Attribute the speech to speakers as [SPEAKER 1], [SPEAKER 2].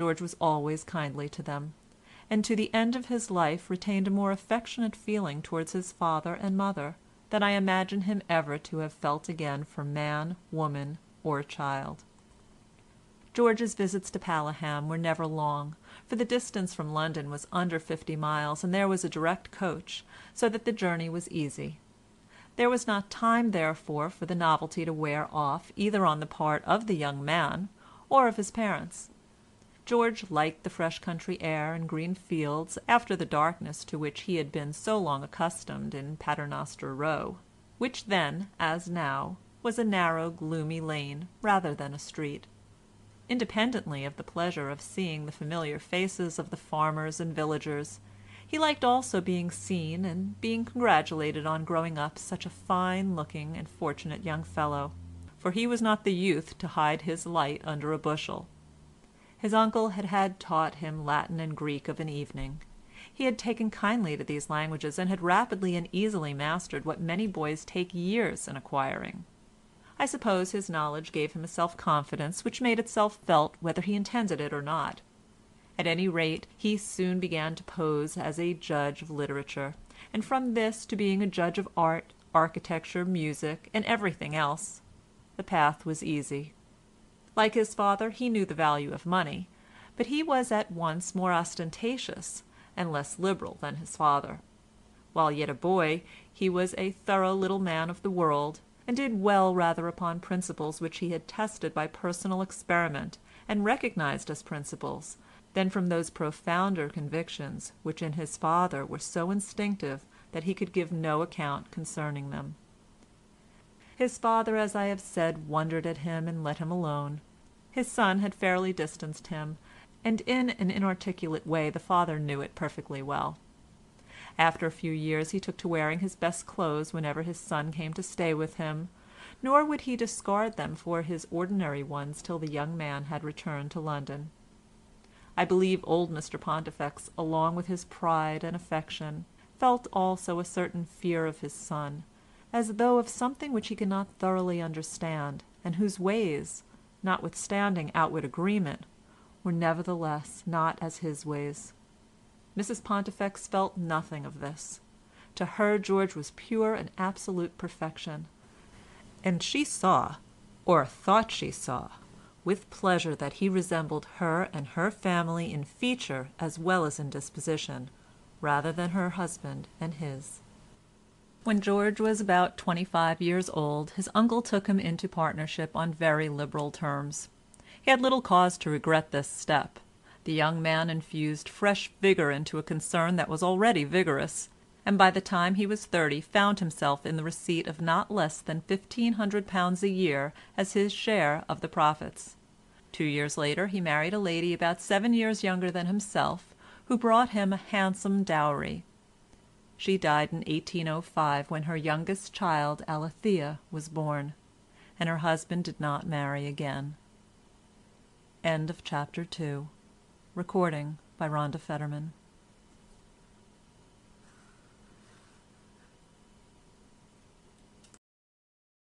[SPEAKER 1] George was always kindly to them, and to the end of his life retained a more affectionate feeling towards his father and mother than I imagine him ever to have felt again for man, woman, or child. George's visits to Paleham were never long, for the distance from London was under 50 miles, and there was a direct coach, so that the journey was easy. There was not time, therefore, for the novelty to wear off either on the part of the young man or of his parents. George liked the fresh country air and green fields after the darkness to which he had been so long accustomed in Paternoster Row, which then, as now, was a narrow gloomy lane rather than a street. Independently of the pleasure of seeing the familiar faces of the farmers and villagers, he liked also being seen and being congratulated on growing up such a fine-looking and fortunate young fellow, for he was not the youth to hide his light under a bushel. His uncle had taught him Latin and Greek of an evening. He had taken kindly to these languages, and had rapidly and easily mastered what many boys take years in acquiring. I suppose his knowledge gave him a self-confidence which made itself felt whether he intended it or not. At any rate, he soon began to pose as a judge of literature, and from this to being a judge of art, architecture, music, and everything else, the path was easy. Like his father, he knew the value of money, but he was at once more ostentatious and less liberal than his father. While yet a boy, he was a thorough little man of the world, and did well rather upon principles which he had tested by personal experiment and recognized as principles, than from those profounder convictions which in his father were so instinctive that he could give no account concerning them. His father, as I have said, wondered at him and let him alone. His son had fairly distanced him, and in an inarticulate way the father knew it perfectly well. After a few years he took to wearing his best clothes whenever his son came to stay with him, nor would he discard them for his ordinary ones till the young man had returned to London. I believe old Mr. Pontifex, along with his pride and affection, felt also a certain fear of his son, as though of something which he could not thoroughly understand, and whose ways, notwithstanding outward agreement, were nevertheless not as his ways. Mrs. Pontifex felt nothing of this. To her George was pure and absolute perfection, and she saw, or thought she saw, with pleasure that he resembled her and her family in feature as well as in disposition, rather than her husband and his. When George was about 25 years old, his uncle took him into partnership on very liberal terms. He had little cause to regret this step. The young man infused fresh vigour into a concern that was already vigorous, and by the time he was 30 found himself in the receipt of not less than £1,500 a year as his share of the profits. 2 years later he married a lady about 7 years younger than himself, who brought him a handsome dowry. She died in 1805, when her youngest child, Alethea, was born, and her husband did not marry again. End of chapter 2. Recording by Rhonda Fetterman.